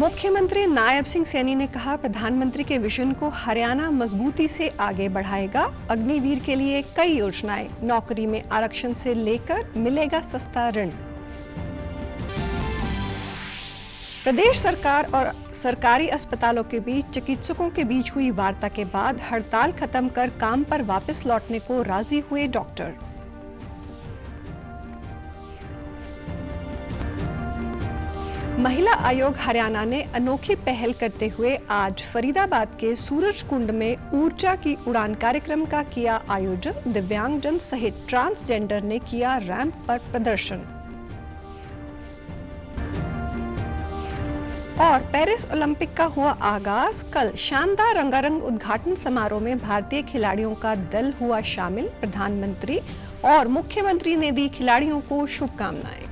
मुख्यमंत्री नायब सिंह सैनी ने कहा, प्रधानमंत्री के विजन को हरियाणा मजबूती से आगे बढ़ाएगा। अग्निवीर के लिए कई योजनाएं, नौकरी में आरक्षण से लेकर मिलेगा सस्ता ऋण। प्रदेश सरकार और सरकारी अस्पतालों के बीच चिकित्सकों के बीच हुई वार्ता के बाद हड़ताल खत्म कर काम पर वापस लौटने को राजी हुए डॉक्टर। महिला आयोग हरियाणा ने अनोखी पहल करते हुए आज फरीदाबाद के सूरज कुंड में ऊर्जा की उड़ान कार्यक्रम का किया आयोजन। दिव्यांगजन सहित ट्रांसजेंडर ने किया रैंप पर प्रदर्शन। और पेरिस ओलंपिक का हुआ आगाज। कल शानदार रंगारंग उद्घाटन समारोह में भारतीय खिलाड़ियों का दल हुआ शामिल। प्रधानमंत्री और मुख्यमंत्री ने दी खिलाड़ियों को शुभकामनाएं।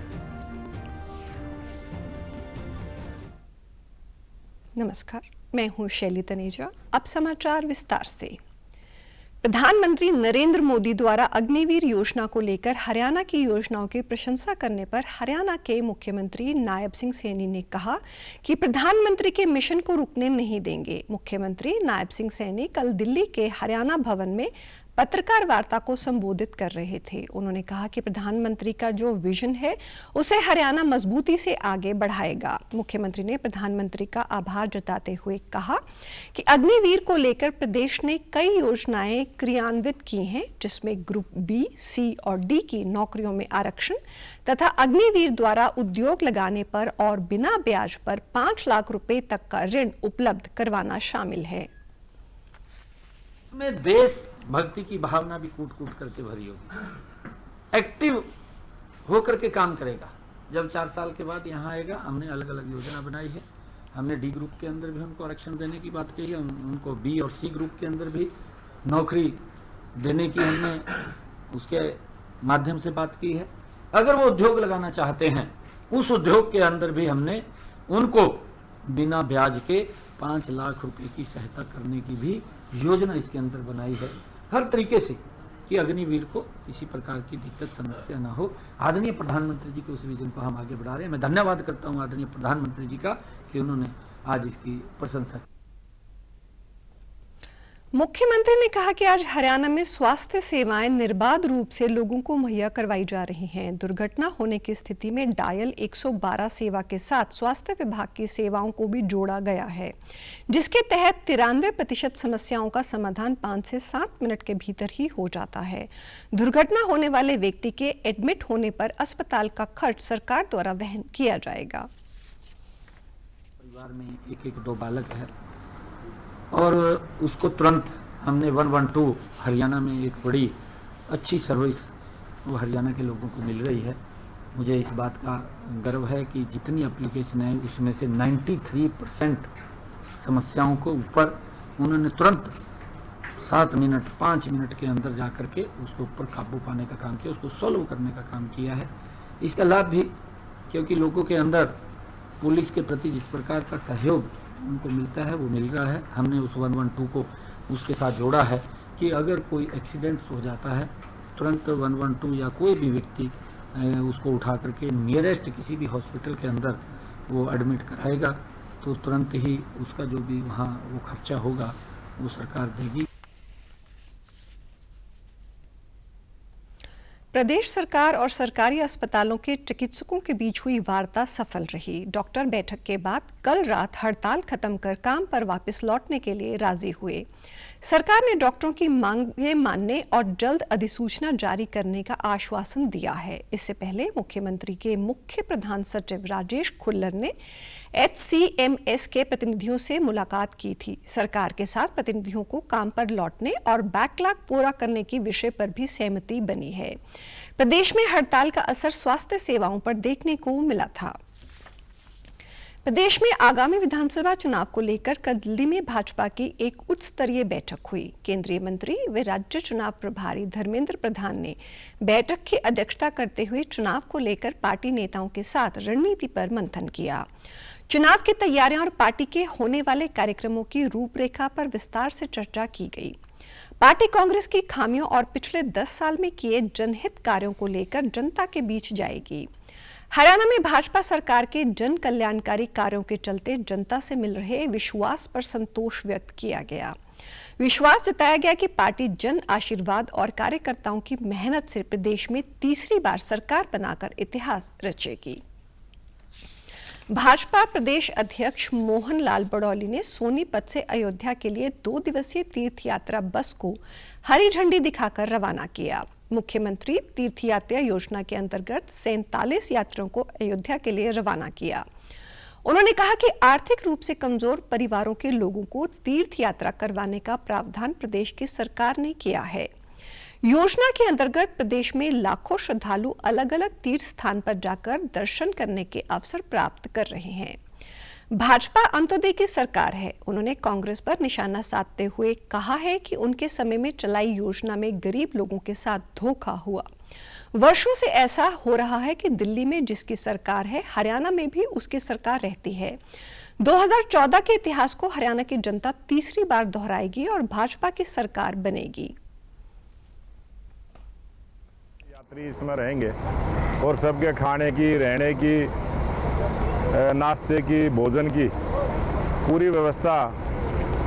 नमस्कार, मैं हूं शैली तनेजा। अब समाचार विस्तार से। प्रधानमंत्री नरेंद्र मोदी द्वारा अग्निवीर योजना को लेकर हरियाणा की योजनाओं की प्रशंसा करने पर हरियाणा के मुख्यमंत्री नायब सिंह सैनी ने कहा कि प्रधानमंत्री के मिशन को रुकने नहीं देंगे। मुख्यमंत्री नायब सिंह सैनी कल दिल्ली के हरियाणा भवन में पत्रकार वार्ता को संबोधित कर रहे थे। उन्होंने कहा कि प्रधानमंत्री का जो विजन है उसे हरियाणा मजबूती से आगे बढ़ाएगा। मुख्यमंत्री ने प्रधानमंत्री का आभार जताते हुए कहा कि अग्निवीर को लेकर प्रदेश ने कई योजनाएं क्रियान्वित की हैं, जिसमें ग्रुप बी, सी और डी की नौकरियों में आरक्षण तथा अग्निवीर द्वारा उद्योग लगाने पर और बिना ब्याज पर 5 लाख रुपए तक का ऋण उपलब्ध करवाना शामिल है। में देश भक्ति की भावना भी कूट कूट करके भरी होगी। एक्टिव होकर के काम करेगा। जब 4 साल के बाद यहाँ आएगा, हमने अलग अलग योजना बनाई है। हमने डी ग्रुप के अंदर भी उनको आरक्षण देने की बात कही है, उनको बी और सी ग्रुप के अंदर भी नौकरी देने की हमने उसके माध्यम से बात की है। अगर वो उद्योग लगाना चाहते हैं, उस उद्योग के अंदर भी हमने उनको बिना ब्याज के 5 लाख रुपए की सहायता करने की भी योजना इसके अंदर बनाई है, हर तरीके से, कि अग्निवीर को किसी प्रकार की दिक्कत समस्या ना हो। आदरणीय प्रधानमंत्री जी के उस विजन को हम आगे बढ़ा रहे हैं। मैं धन्यवाद करता हूं आदरणीय प्रधानमंत्री जी का कि उन्होंने आज इसकी प्रशंसा की। मुख्यमंत्री ने कहा कि आज हरियाणा में स्वास्थ्य सेवाएं निर्बाध रूप से लोगों को मुहैया करवाई जा रही हैं। दुर्घटना होने की स्थिति में डायल 112 सेवा के साथ स्वास्थ्य विभाग की सेवाओं को भी जोड़ा गया है, जिसके तहत 93% समस्याओं का समाधान 5 से 7 मिनट के भीतर ही हो जाता है। दुर्घटना होने वाले व्यक्ति के एडमिट होने पर अस्पताल का खर्च सरकार द्वारा वहन किया जाएगा। परिवार में एक 2 बालक है और उसको तुरंत हमने 112 हरियाणा में एक बड़ी अच्छी सर्विस वो हरियाणा के लोगों को मिल रही है। मुझे इस बात का गर्व है कि जितनी एप्लीकेशन है उसमें से 93% समस्याओं को ऊपर उन्होंने तुरंत 7 मिनट 5 मिनट के अंदर जा कर के उसको ऊपर काबू पाने का काम किया, उसको सॉल्व करने का काम किया है। इसका लाभ भी क्योंकि लोगों के अंदर पुलिस के प्रति जिस प्रकार का सहयोग उनको मिलता है वो मिल रहा है। हमने उस 112 को उसके साथ जोड़ा है कि अगर कोई एक्सीडेंट्स हो जाता है, तुरंत 112 या कोई भी व्यक्ति उसको उठा करके नियरेस्ट किसी भी हॉस्पिटल के अंदर वो एडमिट कराएगा तो तुरंत ही उसका जो भी वहाँ वो खर्चा होगा वो सरकार देगी। प्रदेश सरकार और सरकारी अस्पतालों के चिकित्सकों के बीच हुई वार्ता सफल रही। डॉक्टर बैठक के बाद कल रात हड़ताल खत्म कर काम पर वापस लौटने के लिए राजी हुए। सरकार ने डॉक्टरों की मांगें मानने और जल्द अधिसूचना जारी करने का आश्वासन दिया है। इससे पहले मुख्यमंत्री के मुख्य प्रधान सचिव राजेश खुल्लर ने HCMS के प्रतिनिधियों से मुलाकात की थी। सरकार के साथ प्रतिनिधियों को काम पर लौटने और बैकलॉग पूरा करने की विषय पर भी सहमति बनी है। प्रदेश में हड़ताल का असर स्वास्थ्य सेवाओं पर देखने को मिला था। प्रदेश में आगामी विधानसभा चुनाव को लेकर कल दिल्ली में भाजपा की एक उच्च स्तरीय बैठक हुई। केंद्रीय मंत्री व राज्य चुनाव प्रभारी धर्मेंद्र प्रधान ने बैठक की अध्यक्षता करते हुए चुनाव को लेकर पार्टी नेताओं के साथ रणनीति पर मंथन किया। चुनाव की तैयारियां और पार्टी के होने वाले कार्यक्रमों की रूपरेखा पर विस्तार से चर्चा की गई। पार्टी कांग्रेस की खामियों और पिछले 10 साल में किए जनहित कार्यों को लेकर जनता के बीच जाएगी। हरियाणा में भाजपा सरकार के जन कल्याणकारी कार्यों के चलते जनता से मिल रहे विश्वास पर संतोष व्यक्त किया गया। विश्वास जताया गया कि पार्टी जन आशीर्वाद और कार्यकर्ताओं की मेहनत से प्रदेश में तीसरी बार सरकार बनाकर इतिहास रचेगी। भाजपा प्रदेश अध्यक्ष मोहन लाल बड़ौली ने सोनीपत से अयोध्या के लिए 2 दिवसीय तीर्थ यात्रा बस को हरी झंडी दिखाकर रवाना किया। मुख्यमंत्री तीर्थ यात्रा योजना के अंतर्गत 47 यात्रियों को अयोध्या के लिए रवाना किया। उन्होंने कहा कि आर्थिक रूप से कमजोर परिवारों के लोगों को तीर्थ यात्रा करवाने का प्रावधान प्रदेश की सरकार ने किया है। योजना के अंतर्गत प्रदेश में लाखों श्रद्धालु अलग अलग तीर्थ स्थान पर जाकर दर्शन करने के अवसर प्राप्त कर रहे हैं। भाजपा अंत्योदय की सरकार है। उन्होंने कांग्रेस पर निशाना साधते हुए कहा है कि उनके समय में चलाई योजना में गरीब लोगों के साथ धोखा हुआ। वर्षों से ऐसा हो रहा है कि दिल्ली में जिसकी सरकार है, हरियाणा में भी उसकी सरकार रहती है। 2014 के इतिहास को हरियाणा की जनता तीसरी बार दोहराएगी और भाजपा की सरकार बनेगी। यात्री इसमें रहेंगे और सबके खाने की, रहने की, नाश्ते की, भोजन की पूरी व्यवस्था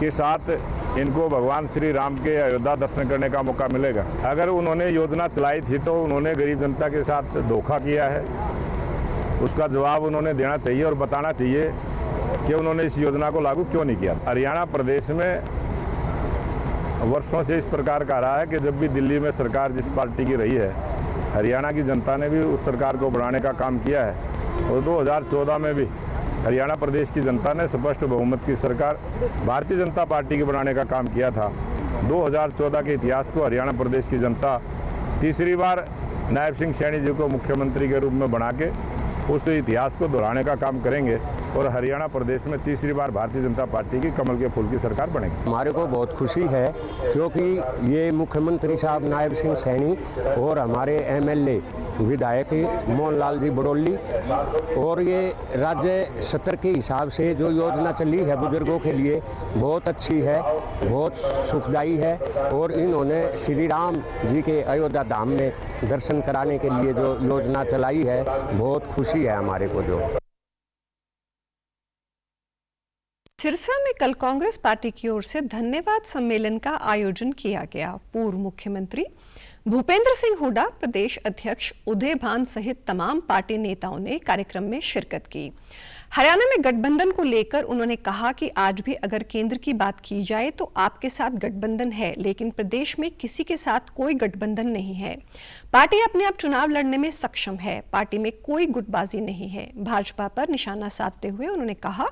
के साथ इनको भगवान श्री राम के अयोध्या दर्शन करने का मौका मिलेगा। अगर उन्होंने योजना चलाई थी तो उन्होंने गरीब जनता के साथ धोखा किया है, उसका जवाब उन्होंने देना चाहिए और बताना चाहिए कि उन्होंने इस योजना को लागू क्यों नहीं किया। हरियाणा प्रदेश में वर्षों से इस प्रकार का रहा है कि जब भी दिल्ली में सरकार जिस पार्टी की रही है, हरियाणा की जनता ने भी उस सरकार को बढ़ाने का काम किया है और 2014 में भी हरियाणा प्रदेश की जनता ने स्पष्ट बहुमत की सरकार भारतीय जनता पार्टी की बनाने का काम किया था। 2014 के इतिहास को हरियाणा प्रदेश की जनता तीसरी बार नायब सिंह सैनी जी को मुख्यमंत्री के रूप में बना के उस इतिहास को दोहराने का काम करेंगे और हरियाणा प्रदेश में तीसरी बार भारतीय जनता पार्टी की कमल के फूल की सरकार बनेगी। हमारे को बहुत खुशी है क्योंकि ये मुख्यमंत्री साहब नायब सिंह सैनी और हमारे एमएलए विधायक मोहन लाल जी बड़ौली और ये राज्य स्तर के हिसाब से जो योजना चली है बुजुर्गों के लिए बहुत अच्छी है, बहुत सुखदायी है और इन्होंने श्री राम जी के अयोध्या धाम में दर्शन कराने के लिए जो योजना चलाई है बहुत खुशी है हमारे को। जो सिरसा में कल कांग्रेस पार्टी की ओर से धन्यवाद सम्मेलन का आयोजन किया गया। पूर्व मुख्यमंत्री भूपेंद्र सिंह हुड्डा, प्रदेश अध्यक्ष उदय भान सहित तमाम पार्टी नेताओं ने कार्यक्रम में शिरकत की। हरियाणा में गठबंधन को लेकर उन्होंने कहा कि आज भी अगर केंद्र की बात की जाए तो आपके साथ गठबंधन है, लेकिन प्रदेश में किसी के साथ कोई गठबंधन नहीं है। पार्टी अपने आप चुनाव लड़ने में सक्षम है। पार्टी में कोई गुटबाजी नहीं है। भाजपा पर निशाना साधते हुए उन्होंने कहा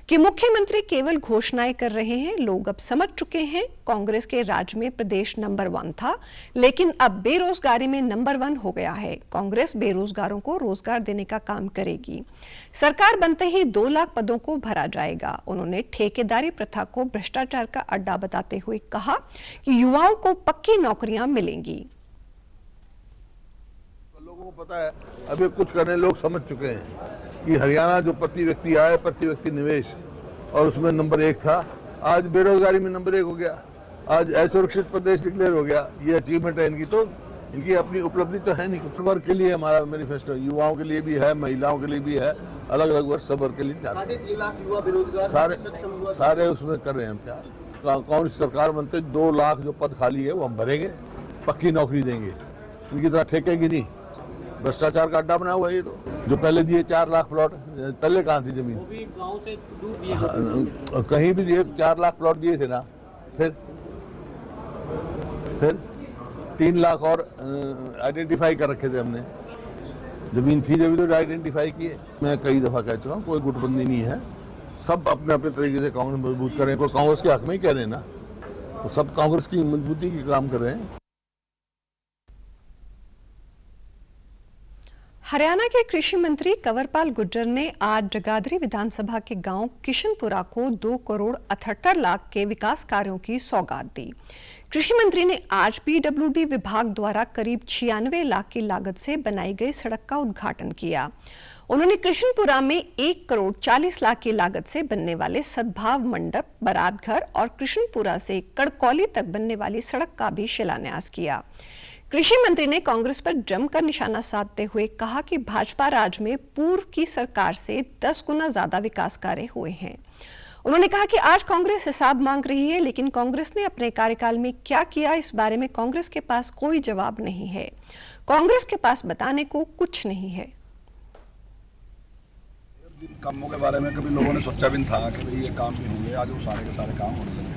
कि मुख्यमंत्री केवल घोषणाएं कर रहे हैं। लोग अब समझ चुके हैं कांग्रेस के राज में प्रदेश नंबर 1 था, लेकिन अब बेरोजगारी में नंबर 1 हो गया है। कांग्रेस बेरोजगारों को रोजगार देने का काम करेगी। सरकार बनते ही 2 लाख पदों को भरा जाएगा। उन्होंने ठेकेदारी प्रथा को भ्रष्टाचार का अड्डा बताते हुए कहा कि युवाओं को पक्की नौकरियां मिलेंगी। लोगों को पता है, अभी कुछ करने लोग समझ चुके हैं कि हरियाणा जो प्रति व्यक्ति आय, प्रति व्यक्ति निवेश और उसमें नंबर 1 था, आज बेरोजगारी में नंबर 1 हो गया। आज असुरक्षित प्रदेश डिक्लेयर हो गया। ये अचीवमेंट है इनकी, तो इनकी अपनी उपलब्धि तो है नहीं। कुछ वर्ग के लिए हमारा मैनिफेस्टो युवाओं के लिए भी है, महिलाओं के लिए भी है, अलग अलग वर्ग सब वर्ग के लिए 3.5 लाख युवा बेरोजगार सारे उसमें कर रहे हैं हम। क्या कौन सी सरकार बनते 2 लाख जो पद खाली है वो हम भरेंगे, पक्की नौकरी देंगे। इनकी तरह ठेकेगी नहीं। भ्रष्टाचार का अड्डा बना हुआ है ये तो। जो पहले दिए 4 लाख प्लॉट, पहले कहाँ थी जमीन? वो भी गांव से दूर दिए, कहीं भी दिए 4 लाख प्लॉट दिए थे ना। फिर 3 लाख और आइडेंटिफाई कर रखे थे हमने। जमीन थी जब तो आइडेंटिफाई किए। मैं कई दफा कह चुका हूँ कोई गुटबंदी नहीं है। सब अपने अपने तरीके से कांग्रेस मजबूत करें। कोई कांग्रेस के हक में ही कह रहे हैं ना, तो सब कांग्रेस की मजबूती की काम कर रहे हैं। हरियाणा के कृषि मंत्री कंवरपाल गुर्जर ने आज जगाधरी विधानसभा के गांव किशनपुरा को 2 करोड़ 78 लाख के विकास कार्यों की सौगात दी। कृषि मंत्री ने आज पीडब्ल्यूडी विभाग द्वारा करीब 96 लाख की लागत से बनाई गई सड़क का उद्घाटन किया। उन्होंने कृष्णपुरा में 1 करोड़ 40 लाख की लागत से बनने वाले सद्भाव मंडप, बारात घर और कृष्णपुरा से कड़कौली तक बनने वाली सड़क का भी शिलान्यास किया। कृषि मंत्री ने कांग्रेस पर जमकर निशाना साधते हुए कहा कि भाजपा राज में पूर्व की सरकार से 10 गुना ज्यादा विकास कार्य हुए हैं। उन्होंने कहा कि आज कांग्रेस हिसाब मांग रही है, लेकिन कांग्रेस ने अपने कार्यकाल में क्या किया इस बारे में कांग्रेस के पास कोई जवाब नहीं है। कांग्रेस के पास बताने को कुछ नहीं है। कामों के बारे में कभी लोगों ने सोचा भी नहीं था कि भाई ये काम भी होंगे। आज वो सारे के सारे काम होने लगे।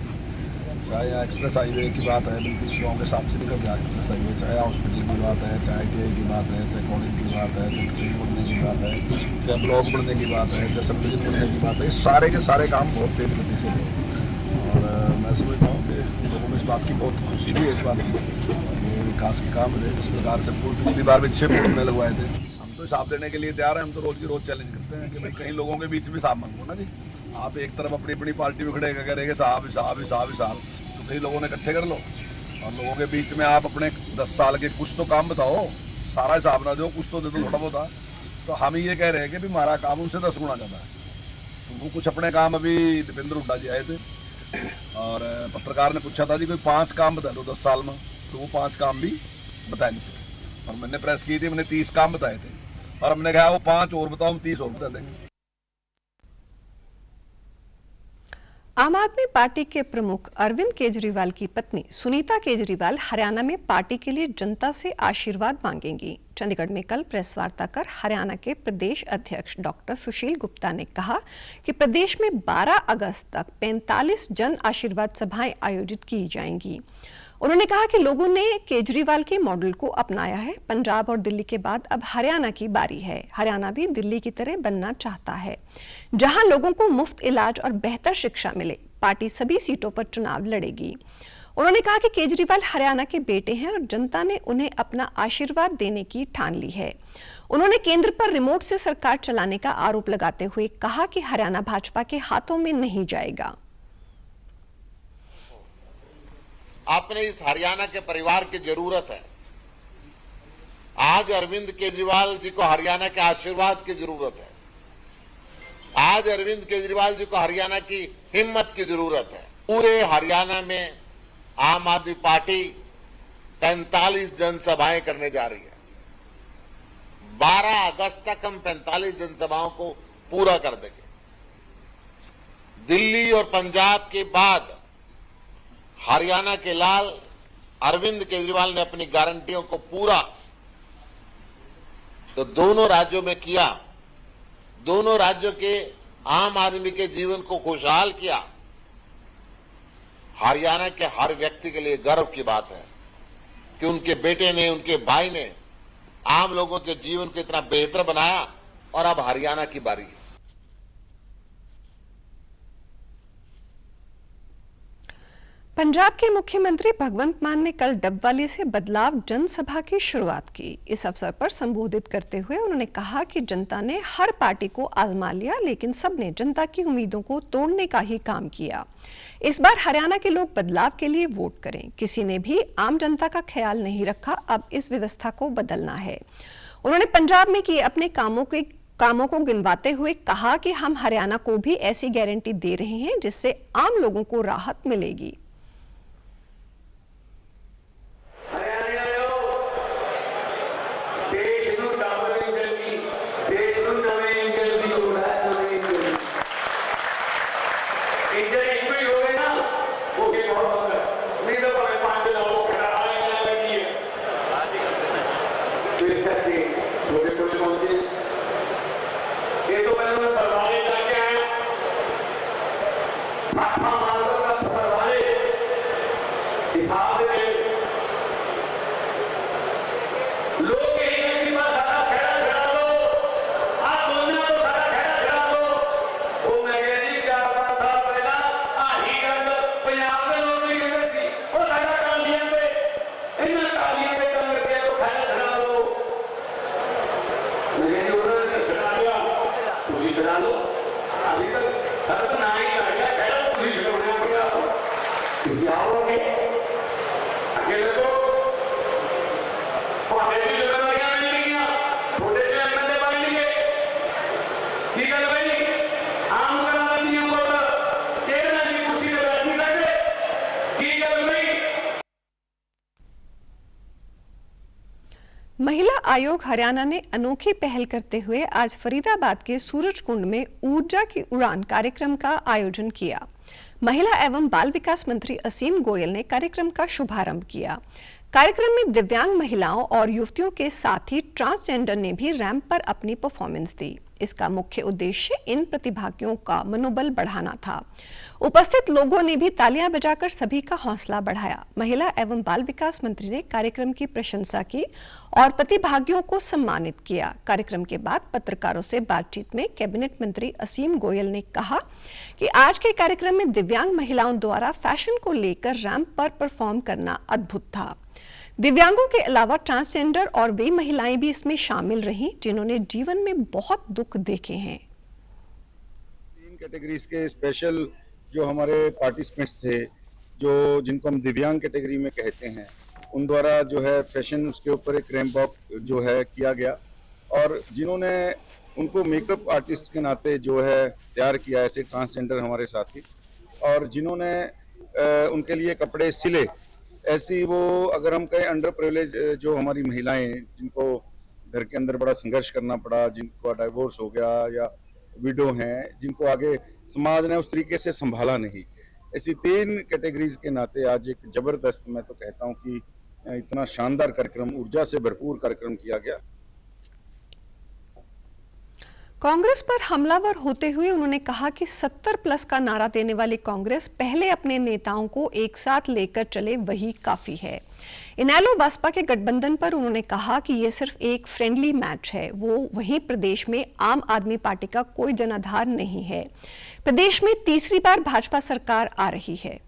चाहे एक्सप्रेस हाईवे की बात है, बिल्कुल गाँव के साथ से निकल गया एक्सप्रेस हाईवे, चाहे हॉस्पिटल की बात है, चाहे ITI की बात है, चाहे कॉलेज की बात है, चाहे तहसील बढ़ने की बात है, चाहे ब्लॉक बढ़ने की बात है, चाहे सब डिवीजन बढ़ने की बात है, ये सारे के सारे काम बहुत तेज गति से हुए। और मैं समझता हूँ कि लोगों में इस बात की बहुत खुशी भी है, इस बात की विकास के काम रहे। जिस प्रकार से पिछली बार भी 6 पुल हमने लगवाए थे। हम तो हिसाब देने के लिए तैयार हैं। हम तो रोज की रोज चैलेंज करते हैं कि भाई कहीं लोगों के बीच में हिसाब मांगो ना जी। आप एक तरफ अपनी अपनी पार्टी में खड़े करेंगे साहब हिसाब हिसाब हिसाब, तो कई लोगों ने इकट्ठे कर लो और लोगों के बीच में आप अपने 10 साल के कुछ तो काम बताओ। सारा हिसाब ना दो, कुछ तो दे दो थोड़ा बहुत। तो हम ये कह रहे हैं कि भी हमारा काम उनसे 10 गुना ज़्यादा है। तो वो कुछ अपने काम, अभी दीपेंद्र हुड्डा जी आए थे और पत्रकार ने पूछा था जी कोई 5 काम बता दो 10 साल में, तो वो 5 काम भी बता नहीं सके। और मैंने प्रेस की थी, मैंने 30 काम बताए थे और हमने कहा वो 5 और बताओ, हम 30 और बता देंगे। आम आदमी पार्टी के प्रमुख अरविंद केजरीवाल की पत्नी सुनीता केजरीवाल हरियाणा में पार्टी के लिए जनता से आशीर्वाद मांगेंगी। चंडीगढ़ में कल प्रेस वार्ता कर हरियाणा के प्रदेश अध्यक्ष डॉक्टर सुशील गुप्ता ने कहा कि प्रदेश में 12 अगस्त तक 45 जन आशीर्वाद सभाएं आयोजित की जाएंगी। उन्होंने कहा कि लोगों ने केजरीवाल के मॉडल को अपनाया है। पंजाब और दिल्ली के बाद अब हरियाणा की बारी है। हरियाणा भी दिल्ली की तरह बनना चाहता है, जहां लोगों को मुफ्त इलाज और बेहतर शिक्षा मिले। पार्टी सभी सीटों पर चुनाव लड़ेगी। उन्होंने कहा कि केजरीवाल हरियाणा के बेटे हैं और जनता ने उन्हें अपना आशीर्वाद देने की ठान ली है। उन्होंने केंद्र पर रिमोट से सरकार चलाने का आरोप लगाते हुए कहा कि हरियाणा भाजपा के हाथों में नहीं जाएगा। आपने इस हरियाणा के परिवार की जरूरत है। आज अरविंद केजरीवाल जी को हरियाणा के आशीर्वाद की जरूरत है। आज अरविंद केजरीवाल जी को हरियाणा की हिम्मत की जरूरत है। पूरे हरियाणा में आम आदमी पार्टी 45 जनसभाएं करने जा रही है। 12 अगस्त तक हम 45 जनसभाओं को पूरा कर देंगे। दिल्ली और पंजाब के बाद हरियाणा के लाल अरविंद केजरीवाल ने अपनी गारंटियों को पूरा तो दोनों राज्यों में किया। दोनों राज्यों के आम आदमी के जीवन को खुशहाल किया। हरियाणा के हर व्यक्ति के लिए गर्व की बात है कि उनके बेटे ने, उनके भाई ने आम लोगों के जीवन को इतना बेहतर बनाया और अब हरियाणा की बारी है। पंजाब के मुख्यमंत्री भगवंत मान ने कल डबवाली से बदलाव जनसभा की शुरुआत की। इस अवसर पर संबोधित करते हुए उन्होंने कहा कि जनता ने हर पार्टी को आजमा लिया, लेकिन सबने जनता की उम्मीदों को तोड़ने का ही काम किया। इस बार हरियाणा के लोग बदलाव के लिए वोट करें। किसी ने भी आम जनता का ख्याल नहीं रखा। अब इस व्यवस्था को बदलना है। उन्होंने पंजाब में किए अपने कामों को गिनवाते हुए कहा कि हम हरियाणा को भी ऐसी गारंटी दे रहे हैं जिससे आम लोगों को राहत मिलेगी। आयोग हरियाणा ने अनोखी पहल करते हुए आज फरीदाबाद के सूरजकुंड में ऊर्जा की उड़ान कार्यक्रम का आयोजन किया। महिला एवं बाल विकास मंत्री असीम गोयल ने कार्यक्रम का शुभारंभ किया। कार्यक्रम में दिव्यांग महिलाओं और युवतियों के साथ ही ट्रांसजेंडर ने भी रैंप पर अपनी परफॉर्मेंस दी। इसका मुख्य उद्देश्य इन प्रतिभागियों का मनोबल बढ़ाना था। उपस्थित लोगों ने भी तालियां बजाकर सभी का हौसला बढ़ाया। महिला एवं बाल विकास मंत्री ने कार्यक्रम की प्रशंसा की और प्रतिभागियों को सम्मानित किया। कार्यक्रम के बाद पत्रकारों से बातचीत में कैबिनेट मंत्री असीम गोयल ने कहा कि आज के कार्यक्रम में दिव्यांग महिलाओं द्वारा फैशन को लेकर रैंप पर परफॉर्म करना अद्भुत था। दिव्यांगों के अलावा ट्रांसजेंडर और वे महिलाएं भी इसमें शामिल रहीं जिन्होंने जीवन में बहुत दुख देखे हैं। 3 कैटेगरीज के स्पेशल जो हमारे पार्टिसिपेंट्स थे, जो जिनको हम दिव्यांग कैटेगरी में कहते हैं, उन द्वारा जो है फैशन उसके ऊपर एक रैंप वॉक जो है किया गया और जिन्होंने उनको मेकअप आर्टिस्ट के नाते जो है तैयार किया ऐसे ट्रांसजेंडर हमारे साथी, और जिन्होंने उनके लिए कपड़े सिले ऐसी वो अगर हम कहें अंडर प्रिविलेज जो हमारी महिलाएं जिनको घर के अंदर बड़ा संघर्ष करना पड़ा, जिनको डाइवोर्स हो गया या विडो हैं, जिनको आगे समाज ने उस तरीके से संभाला नहीं, ऐसी 3 कैटेगरीज के नाते आज एक जबरदस्त, मैं तो कहता हूं कि इतना शानदार कार्यक्रम, ऊर्जा से भरपूर कार्यक्रम किया गया। कांग्रेस पर हमलावर होते हुए उन्होंने कहा कि 70+ का नारा देने वाली कांग्रेस पहले अपने नेताओं को एक साथ लेकर चले, वही काफी है। इनेलो बसपा के गठबंधन पर उन्होंने कहा कि यह सिर्फ एक फ्रेंडली मैच है। वो वहीं प्रदेश में आम आदमी पार्टी का कोई जनाधार नहीं है। प्रदेश में तीसरी बार भाजपा सरकार आ रही है।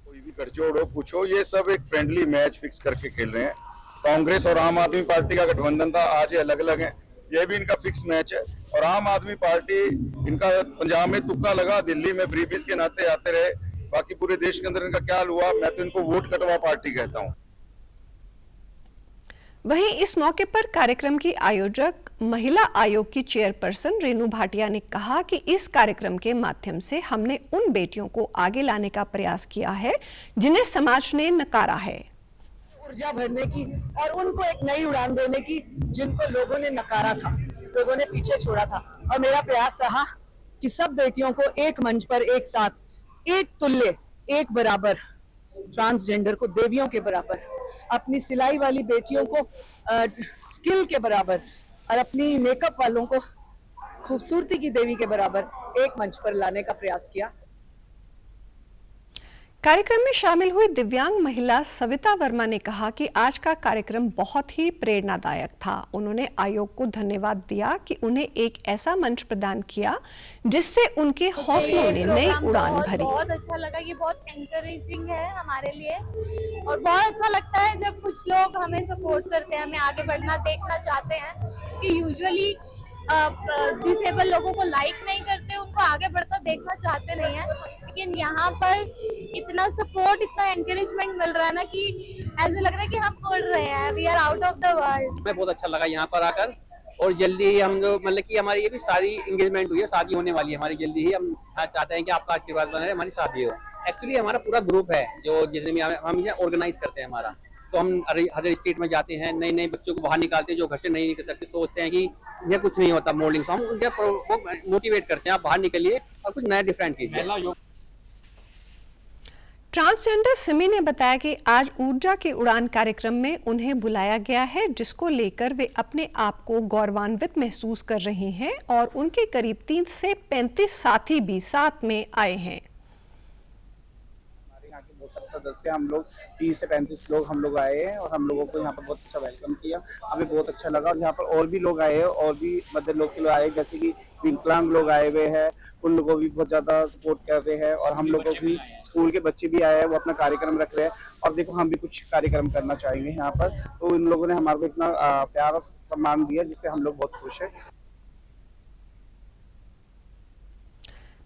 कोई भी गठजोड़ हो, पूछो, ये सब एक फ्रेंडली मैच फिक्स करके खेल रहे हैं। कांग्रेस और आम आदमी पार्टी का गठबंधन था, आज ये अलग अलग है, ये भी इनका फिक्स मैच है। और आम आदमी पार्टी, इनका पंजाब में तुक्का लगा, दिल्ली में फ्रीबीज के नाते आते रहे, बाकी पूरे देश के अंदर इनका क्या हुआ, मैं तो इनको वोट कटवा पार्टी कहता हूं। वहीं इस मौके पर कार्यक्रम की आयोजक महिला आयोग की चेयरपर्सन रेणु भाटिया ने कहा कि इस कार्यक्रम के माध्यम से हमने उन बेटियों को आगे लाने का प्रयास किया है जिन्हें समाज ने नकारा है, ऊर्जा भरने की और उनको एक नई उड़ान देने की जिनको लोगों ने नकारा था, लोगों ने पीछे छोड़ा था। और मेरा प्रयास रहा कि सब बेटियों को एक मंच पर एक साथ, एक तुल्य, एक बराबर, ट्रांसजेंडर को देवियों के बराबर, अपनी सिलाई वाली बेटियों को स्किल के बराबर और अपनी मेकअप वालों को खूबसूरती की देवी के बराबर एक मंच पर लाने का प्रयास किया। कार्यक्रम में शामिल हुई दिव्यांग महिला सविता वर्मा ने कहा कि आज का कार्यक्रम बहुत ही प्रेरणादायक था। उन्होंने आयोग को धन्यवाद दिया कि उन्हें एक ऐसा मंच प्रदान किया जिससे उनके हौसलों ने नई उड़ान भरी। बहुत अच्छा लगा, ये बहुत एनकरेजिंग है हमारे लिए और बहुत अच्छा लगता है जब कुछ लोग हमें सपोर्ट करते हैं, हमें आगे बढ़ना देखना चाहते हैं, क्योंकि यूजुअली डिसेबल लोगों को लाइक नहीं करते, उनको आगे बढ़ता देखना चाहते नहीं है, लेकिन यहाँ पर इतना सपोर्ट, इतना एनकरेजमेंट मिल रहा है ना कि ऐसे लग रहा है कि हम उड़ रहे हैं, we are out of the world. हमें बहुत अच्छा लगा यहाँ पर आकर और जल्दी हम जो मतलब कि हमारी ये भी सारी एंगेजमेंट हुई है, शादी होने वाली है हमारी जल्दी ही। हम चाहते हैं कि आपका आशीर्वाद बने रहे, हमारी शादी हो। एक्चुअली हमारा पूरा ग्रुप है जो जितने भी हम यहाँ ऑर्गेनाइज करते हैं हमारा, तो हम हर स्टेट में जाते हैं, नए नए बच्चों को बाहर निकालते हैं जो घर से नहीं निकल सकते, सोचते हैं कि ये कुछ नहीं होता मॉडलिंग, तो हम उनके मोटिवेट करते हैं आप बाहर निकलिए और कुछ नया डिफरेंट कीजिए। ट्रांसजेंडर सिमी ने बताया कि आज ऊर्जा की उड़ान कार्यक्रम में उन्हें बुलाया गया है, जिसको लेकर वे अपने आप को गौरवान्वित महसूस कर रही हैं और उनके करीब 30 से 35 साथी भी साथ में आए हैं। हमारे यहाँ के बहुत सारे सदस्य, हम लोग 30 से 35 लोग हम लोग आए हैं और हम लोगों को यहाँ पर बहुत अच्छा वेलकम किया, हमें बहुत अच्छा लगा। और यहाँ पर और भी लोग आए हैं, और भी मदर लोग के लोग आए, जैसे कि विकलांग लोग आए हुए हैं, उन लोगों को भी बहुत ज़्यादा सपोर्ट कर रहे हैं। और हम लोगों की स्कूल के बच्चे भी आए हैं, वो अपना कार्यक्रम रख रहे हैं। और देखो, हम भी कुछ कार्यक्रम करना चाहेंगे यहाँ पर, तो इन लोगों ने हमारे को इतना प्यार और सम्मान दिया जिससे हम लोग बहुत खुश हैं।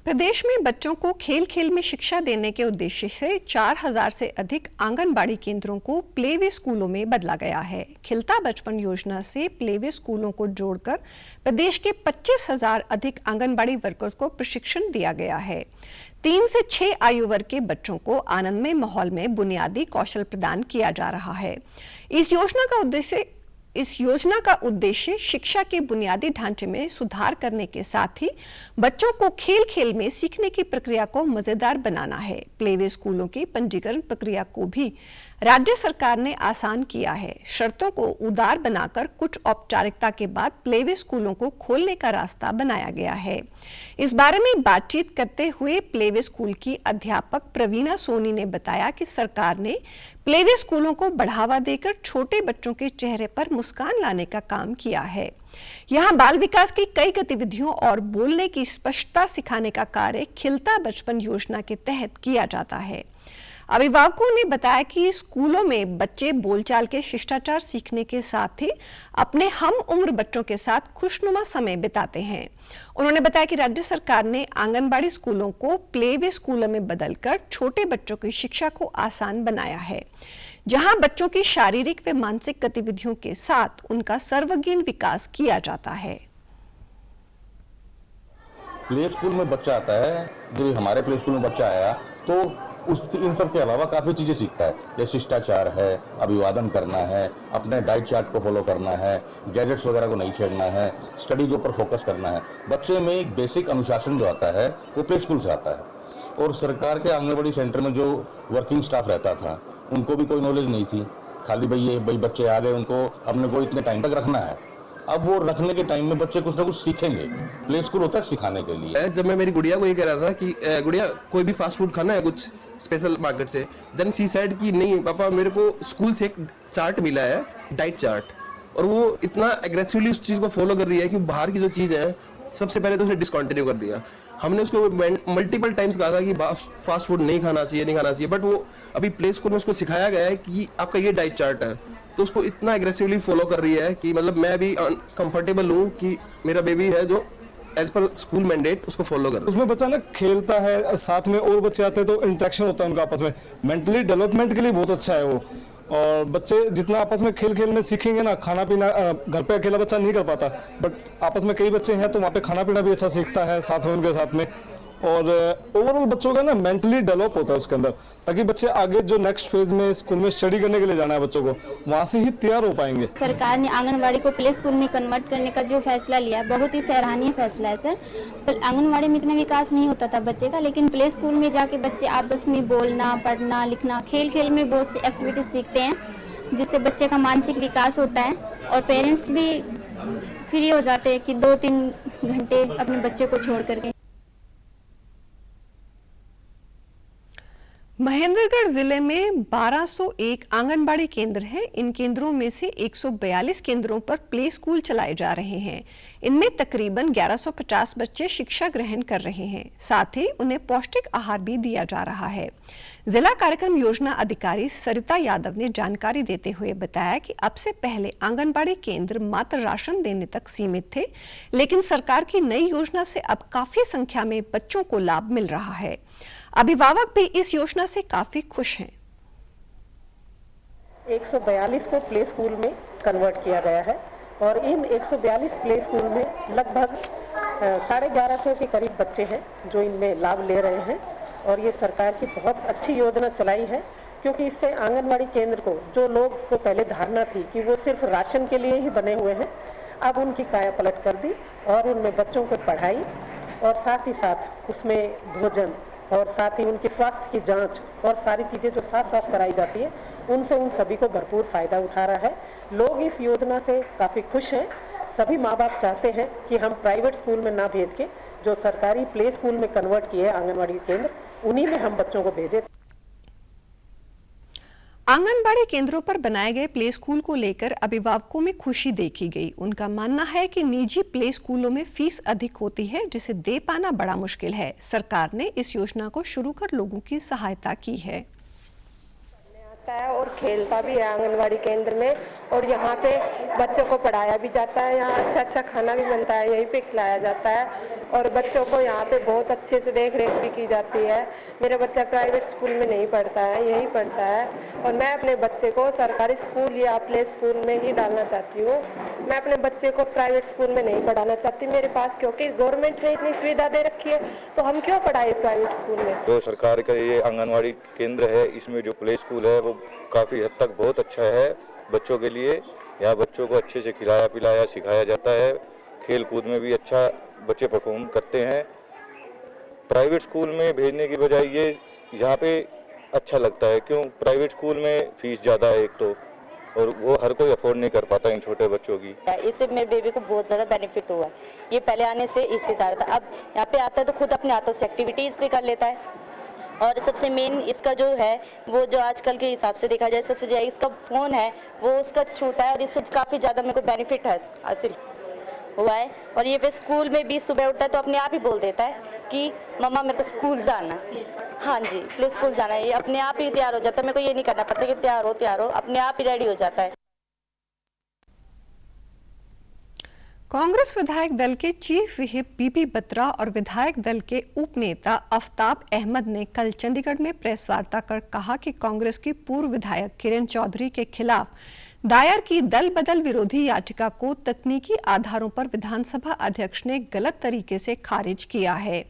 प्रदेश में बच्चों को खेल खेल में शिक्षा देने के उद्देश्य से 4000 से अधिक आंगनबाड़ी केंद्रों को प्लेवे स्कूलों में बदला गया है। खिलता बचपन योजना से प्लेवे स्कूलों को जोड़कर प्रदेश के 25,000 अधिक आंगनबाड़ी वर्कर्स को प्रशिक्षण दिया गया है। 3 से 6 आयु वर्ग के बच्चों को आनंदमय माहौल में बुनियादी कौशल प्रदान किया जा रहा है। इस योजना का उद्देश्य शिक्षा के बुनियादी ढांचे में सुधार करने के साथ ही बच्चों को खेल खेल में सीखने की प्रक्रिया को मजेदार बनाना है। प्लेवे स्कूलों की पंजीकरण प्रक्रिया को भी राज्य सरकार ने आसान किया है। शर्तों को उदार बनाकर कुछ औपचारिकता के बाद प्लेवे स्कूलों को खोलने का रास्ता बनाया गया है। इस बारे में बातचीत करते हुए प्लेवे स्कूल की अध्यापक प्रवीणा सोनी ने बताया कि सरकार ने प्लेवे स्कूलों को बढ़ावा देकर छोटे बच्चों के चेहरे पर मुस्कान लाने का काम किया है। यहाँ बाल विकास की कई गतिविधियों और बोलने की स्पष्टता सिखाने का कार्य खिलता बचपन योजना के तहत किया जाता है। अभिभावकों ने बताया कि स्कूलों में बच्चे बोलचाल के शिष्टाचार सीखने के साथ ही अपने हम उम्र बच्चों के साथ खुशनुमा समय बिताते हैं। उन्होंने बताया कि राज्य सरकार ने आंगनबाड़ी स्कूलों को प्लेवे स्कूलों में बदलकर छोटे बच्चों की शिक्षा को आसान बनाया है, जहां बच्चों की शारीरिक व मानसिक गतिविधियों के साथ उनका सर्वांगीण विकास किया जाता है। प्ले स्कूल में बच्चा आता है, जो हमारे प्ले स्कूल में बच्चा आया तो उसकी इन सब के अलावा काफ़ी चीज़ें सीखता है, जैसे शिष्टाचार है, अभिवादन करना है, अपने डाइट चार्ट को फॉलो करना है, गैजेट्स वगैरह को नहीं छेड़ना है, स्टडी के ऊपर फोकस करना है। बच्चे में एक बेसिक अनुशासन जो आता है वो प्ले स्कूल से आता है। और सरकार के आंगनबाड़ी सेंटर में जो वर्किंग स्टाफ रहता था उनको भी कोई नॉलेज नहीं थी, खाली भाई बच्चे आ गए, उनको अपने को इतने टाइम तक रखना है। अब वो रखने के टाइम में बच्चे कुछ ना कुछ सीखेंगे। प्ले स्कूल होता है सिखाने के लिए। जब मैं मेरी गुड़िया को ये कह रहा था कि गुड़िया कोई भी फास्ट फूड खाना है कुछ स्पेशल मार्केट से, देन सी सेड कि नहीं पापा, मेरे को स्कूल से एक चार्ट मिला है, डाइट चार्ट, और वो इतना एग्रेसिवली उस चीज़ को फॉलो कर रही है कि बाहर की जो चीज़ है सबसे पहले तो उसने डिसकंटिन्यू कर दिया। हमने उसको मल्टीपल टाइम्स कहा था कि फास्ट फूड नहीं खाना चाहिए, बट वो अभी प्ले स्कूल में उसको सिखाया गया है कि आपका ये डाइट चार्ट है, तो उसको इतना एग्रेसिवली फॉलो कर रही है कि मतलब मैं भी कंफर्टेबल हूँ कि मेरा बेबी है जो एज पर स्कूल मैंडेट उसको फॉलो कर रहा है। उसमें बच्चा ना खेलता है, साथ में और बच्चे आते हैं तो इंटरेक्शन होता है उनका आपस में, मेंटली डेवलपमेंट के लिए बहुत अच्छा है वो। और बच्चे जितना आपस में खेल खेल में सीखेंगे ना, खाना पीना घर पे अकेला बच्चा नहीं कर पाता, बट आपस में कई बच्चे हैं तो वहाँ पे खाना पीना भी अच्छा सीखता है साथ में उनके साथ में। और ओवरऑल बच्चों का ना मेंटली डेवलप होता है उसके अंदर, ताकि बच्चे आगे जो नेक्स्ट फेज में स्कूल में स्टडी करने के लिए जाना है बच्चों को, वहाँ से ही तैयार हो पाएंगे। सरकार ने आंगनवाड़ी को प्ले स्कूल में कन्वर्ट करने का जो फैसला लिया बहुत ही सराहनीय फैसला है सर। आंगनवाड़ी में इतना विकास नहीं होता था बच्चे का, लेकिन प्ले स्कूल में जाके बच्चे आपस में बोलना, पढ़ना, लिखना, खेल खेल में बहुत सी एक्टिविटीज सीखते हैं, जिससे बच्चे का मानसिक विकास होता है और पेरेंट्स भी फ्री हो जाते हैं कि 2-3 घंटे अपने बच्चे को छोड़ करके। महेंद्रगढ़ जिले में 1201 आंगनबाड़ी केंद्र हैं। इन केंद्रों में से 142 केंद्रों पर प्ले स्कूल चलाए जा रहे हैं। इनमें तकरीबन 1150 बच्चे शिक्षा ग्रहण कर रहे हैं, साथ ही उन्हें पौष्टिक आहार भी दिया जा रहा है। जिला कार्यक्रम योजना अधिकारी सरिता यादव ने जानकारी देते हुए बताया कि अब से पहले आंगनबाड़ी केंद्र मात्र राशन देने तक सीमित थे, लेकिन सरकार की नई योजना से अब काफी संख्या में बच्चों को लाभ मिल रहा है। अभिभावक भी इस योजना से काफी खुश हैं। 142 को प्ले स्कूल में कन्वर्ट किया गया है और इन 142 प्ले स्कूल में लगभग 1150 के करीब बच्चे हैं जो इनमें लाभ ले रहे हैं। और ये सरकार की बहुत अच्छी योजना चलाई है, क्योंकि इससे आंगनवाड़ी केंद्र को, जो लोग को पहले धारणा थी कि वो सिर्फ राशन के लिए ही बने हुए हैं, अब उनकी काया पलट कर दी और उनमें बच्चों को पढ़ाई और साथ ही साथ उसमें भोजन और साथ ही उनके स्वास्थ्य की जांच और सारी चीज़ें जो साथ साथ कराई जाती है, उनसे उन सभी को भरपूर फ़ायदा उठा रहा है। लोग इस योजना से काफ़ी खुश हैं। सभी माँ बाप चाहते हैं कि हम प्राइवेट स्कूल में ना भेज के जो सरकारी प्ले स्कूल में कन्वर्ट किए आंगनवाड़ी केंद्र, उन्हीं में हम बच्चों को भेजें। आंगनबाड़ी केंद्रों पर बनाए गए प्ले स्कूल को लेकर अभिभावकों में खुशी देखी गई। उनका मानना है कि निजी प्ले स्कूलों में फीस अधिक होती है, जिसे दे पाना बड़ा मुश्किल है। सरकार ने इस योजना को शुरू कर लोगों की सहायता की है और खेलता भी है आंगनवाड़ी केंद्र में, और यहाँ पे बच्चों को पढ़ाया भी जाता है। यहाँ अच्छा अच्छा खाना भी बनता है, यहीं पे खिलाया जाता है और बच्चों को यहाँ पे बहुत अच्छे से देख रेख भी की जाती है। मेरा बच्चा प्राइवेट स्कूल में नहीं पढ़ता है, यहीं पढ़ता है और मैं अपने बच्चे को सरकारी स्कूल या प्ले स्कूल में ही डालना चाहती हूँ। मैं अपने बच्चे को प्राइवेट स्कूल में नहीं पढ़ाना चाहती मेरे पास, क्योंकि गवर्नमेंट ने इतनी सुविधा दे रखी है, तो हम क्यों पढ़ाए प्राइवेट स्कूल में। जो सरकार का ये आंगनवाड़ी केंद्र है, इसमें जो प्ले स्कूल है वो काफ़ी हद तक बहुत अच्छा है बच्चों के लिए। यहाँ बच्चों को अच्छे से खिलाया पिलाया सिखाया जाता है, खेल कूद में भी अच्छा बच्चे परफॉर्म करते हैं। प्राइवेट स्कूल में भेजने की बजाय ये यहाँ पे अच्छा लगता है, क्यों प्राइवेट स्कूल में फीस ज़्यादा है एक तो, और वो हर कोई अफोर्ड नहीं कर पाता इन छोटे बच्चों की। इससे मेरे बेबी को बहुत ज़्यादा बेनिफिट हुआ है। ये पहले आने से इसके जा रहा था, अब यहाँ पे आता है तो खुद अपने हाथों से एक्टिविटीज़ भी कर लेता है। और सबसे मेन इसका जो है वो जो आजकल के हिसाब से देखा जाए सबसे ज़्यादा इसका फ़ोन है वो उसका छोटा है, और इससे काफ़ी ज़्यादा मेरे को बेनिफिट हासिल हुआ है। और ये फिर स्कूल में भी सुबह उठता है तो अपने आप ही बोल देता है कि मम्मा मेरे को स्कूल जाना है, हाँ जी प्ले स्कूल जाना है। ये अपने आप ही तैयार हो जाता है, मेरे को ये नहीं करना पड़ता कि तैयार हो, अपने आप ही रेडी हो जाता है। कांग्रेस विधायक दल के चीफ व्हिप बीबी बत्रा और विधायक दल के उपनेता आफ्ताब अहमद ने कल चंडीगढ़ में प्रेस वार्ता कर कहा कि कांग्रेस की पूर्व विधायक किरण चौधरी के खिलाफ दायर की दल बदल विरोधी याचिका को तकनीकी आधारों पर विधानसभा अध्यक्ष ने गलत तरीके से खारिज किया है।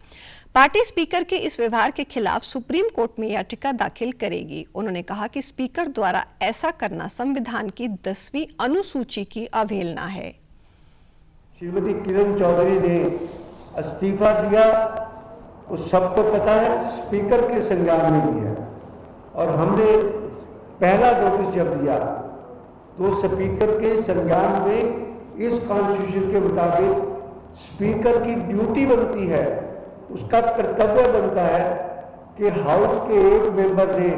पार्टी स्पीकर के इस व्यवहार के खिलाफ सुप्रीम कोर्ट में याचिका दाखिल करेगी। उन्होंने कहा कि स्पीकर द्वारा ऐसा करना संविधान की 10वीं अनुसूची की अवहेलना है। श्रीमती किरण चौधरी ने इस्तीफा दिया, उस सबको पता है, स्पीकर के संज्ञान में दिया, और हमने पहला नोटिस जब दिया तो स्पीकर के संज्ञान में इस कॉन्स्टिट्यूशन के मुताबिक स्पीकर की ड्यूटी बनती है, उसका कर्तव्य बनता है कि हाउस के एक मेंबर ने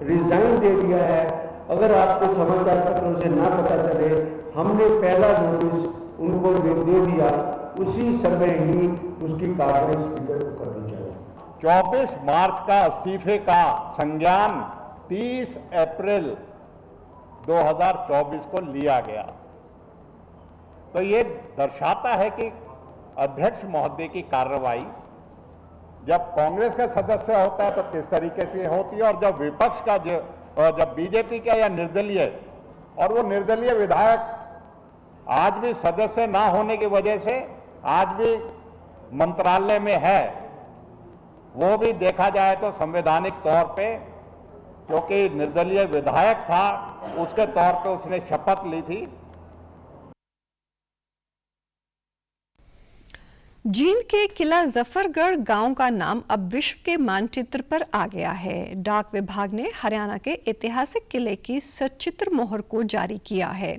रिजाइन दे दिया है, अगर आपको समाचार पत्रों से ना पता चले, हमने पहला नोटिस उनको दे दिया, उसी समय ही उसकी कार्रवाई स्पीकर को करनी चाहिए। 24 मार्च का इस्तीफे का संज्ञान 30 अप्रैल 2024 को लिया गया, तो ये दर्शाता है कि अध्यक्ष महोदय की कार्रवाई जब कांग्रेस का सदस्य होता है तो किस तरीके से होती है, और जब विपक्ष का जब बीजेपी का या निर्दलीय, और वो निर्दलीय विधायक आज भी सदस्य ना होने की वजह से आज भी मंत्रालय में है, वो भी देखा जाए तो संवैधानिक तौर पे, क्योंकि निर्दलीय विधायक था, उसके तौर पे उसने शपथ ली थी। जींद के किला जफरगढ़ गांव का नाम अब विश्व के मानचित्र पर आ गया है। डाक विभाग ने हरियाणा के ऐतिहासिक किले की सचित्र मोहर को जारी किया है।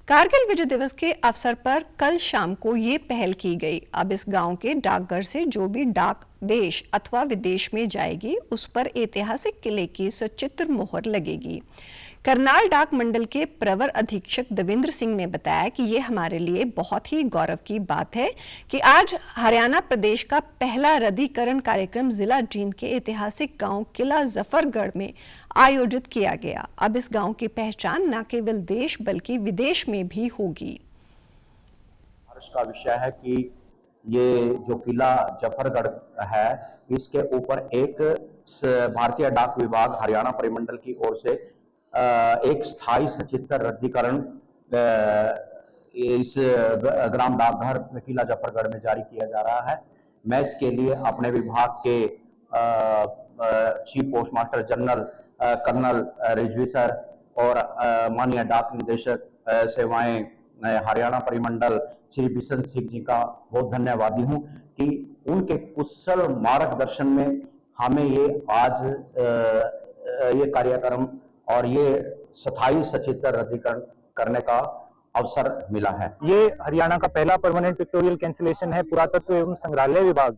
कारगिल विजय दिवस के अवसर पर कल शाम को ये पहल की गई। अब इस गांव के डाकघर से जो भी डाक देश अथवा विदेश में जाएगी उस पर ऐतिहासिक किले की सचित्र मोहर लगेगी। करनाल डाक मंडल के प्रवर अधीक्षक देवेंद्र सिंह ने बताया कि ये हमारे लिए बहुत ही गौरव की बात है कि आज हरियाणा प्रदेश का पहला रद्दीकरण कार्यक्रम जिला जींद के ऐतिहासिक गांव किला जफरगढ़ में आयोजित किया गया। अब इस गांव की पहचान न केवल देश बल्कि विदेश में भी होगी। हर्ष का विषय है कि ये जो किला जफरगढ़ है, इसके ऊपर एक भारतीय डाक विभाग हरियाणा परिमंडल की ओर से एक स्थायी सचित्र रद्दीकरण इस ग्राम डाकघर किला जफरगढ़ में जारी किया जा रहा है। मैं इसके लिए अपने विभाग के chief postmaster general colonel Rizvi sir और माननीय डाक निदेशक सेवाएं हरियाणा परिमंडल श्री बिशन सिंह जी का बहुत धन्यवादी हूं कि उनके कुशल मार्गदर्शन में हमें ये आज ये कार्यक्रम और ये स्थायी सचित्र रद्दीकरण करने का अवसर मिला है। ये हरियाणा का पहला परमानेंट पिक्टोरियल कैंसिलेशन है। पुरातत्व एवं संग्रहालय विभाग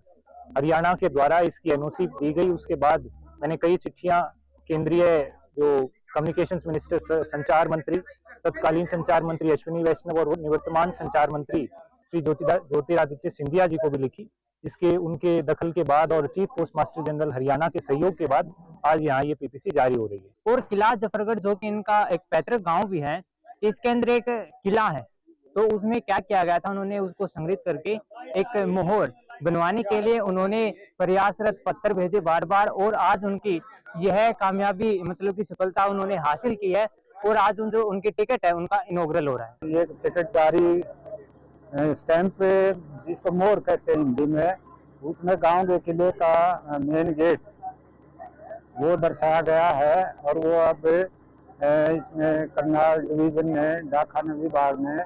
हरियाणा के द्वारा इसकी एनओसी दी गई। उसके बाद मैंने कई चिट्ठियां केंद्रीय जो कम्युनिकेशंस मिनिस्टर संचार मंत्री तत्कालीन संचार मंत्री अश्विनी वैष्णव और निवर्तमान संचार मंत्री श्री ज्योतिरादित्य सिंधिया जी को भी लिखी, जिसके उनके दखल के बाद और chief postmaster general Haryana के सहयोग के बाद आज यहाँ ये पीपीसी जारी हो रही है। और किला जफरगढ़ जो कि इनका एक पैतृक गांव भी है, इसके अंदर एक किला है, तो उसमें क्या किया गया था, उन्होंने उसको संग्रहित करके एक मोहर बनवाने के लिए उन्होंने प्रयासरत पत्र भेजे बार बार, और आज उनकी यह कामयाबी मतलब की सफलता उन्होंने हासिल की है। और आज जो उनकी टिकट है उनका इनॉग्रल हो रहा है। ये टिकट जारी स्टैंप जिसको मोहर कहते हैं हिंदी में, उसमें गांव के किले का मेन गेट वो दर्शाया गया है, और वो अब इसमें करनाल डिवीजन ने डाक खाना विभाग ने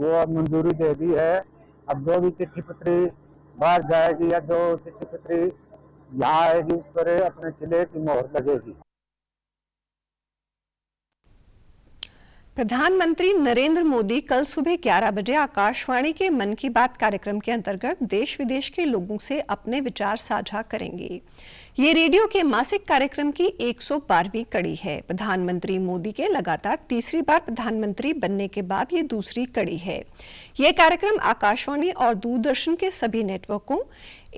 वो अब मंजूरी दे दी है। अब जो भी चिट्ठी पत्री बाहर जाएगी या जो चिट्ठी पत्री यहाँ आएगी उस पर अपने किले की मोहर लगेगी। प्रधानमंत्री नरेंद्र मोदी कल सुबह 11 बजे आकाशवाणी के मन की बात कार्यक्रम के अंतर्गत देश विदेश के लोगों से अपने विचार साझा करेंगे। ये रेडियो के मासिक कार्यक्रम की 112वीं कड़ी है। प्रधानमंत्री मोदी के लगातार तीसरी बार प्रधानमंत्री बनने के बाद ये दूसरी कड़ी है। यह कार्यक्रम आकाशवाणी और दूरदर्शन के सभी नेटवर्कों,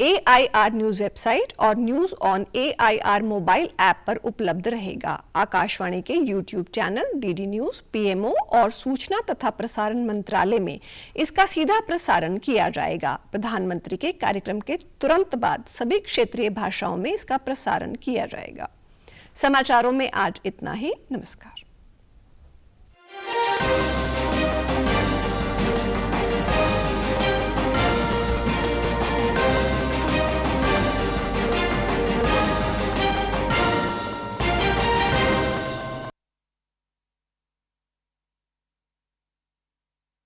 AIR न्यूज वेबसाइट और news on AIR mobile app पर उपलब्ध रहेगा। आकाशवाणी के YouTube channel DD news, PMO और सूचना तथा प्रसारण मंत्रालय में इसका सीधा प्रसारण किया जाएगा। प्रधानमंत्री के कार्यक्रम के तुरंत बाद सभी क्षेत्रीय भाषाओं में इसका प्रसारण किया जाएगा। समाचारों में आज इतना ही। नमस्कार।